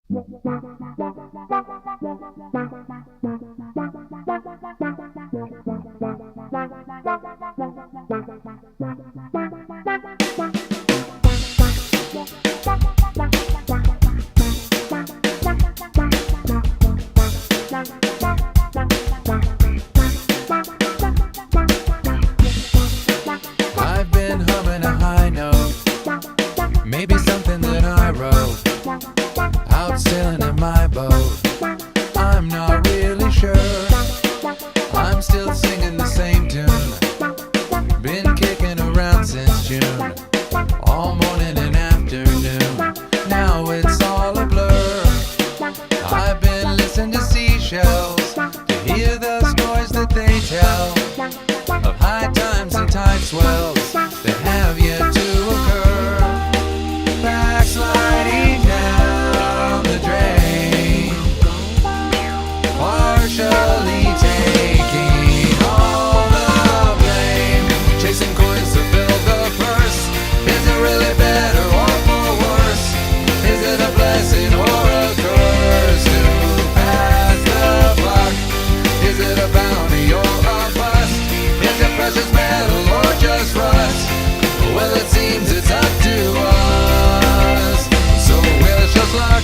I've been humming a high note, maybe something that I wrote, out sailing in my boat. I'm not really sure, I'm still singing the same tune, been kicking around since June, all morning and afternoon. Now it's all a blur. I've been listening to seashells to hear the stories that they tell of high times and tide swells that have yet to occur. Backsliding down the drain, partially taking all the blame, chasing coins to fill the purse. Is it really better or for worse? Is it a blessing or a curse to pass the buck? Is it a bounty or a bust? Is it precious metal or just rust? Well, it seems it's up to us, so well, it's just luck.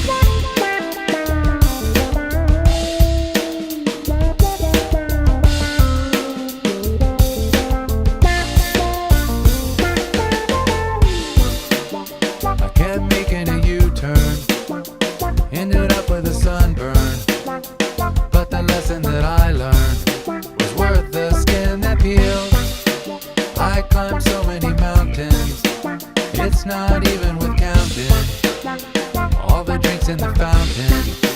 I kept making a U-turn, ended up with a sunburn, but the lesson that I learned was worth the skin that peeled. I climbed so many mountains, it's not even worth counting all the drinks in the fountain.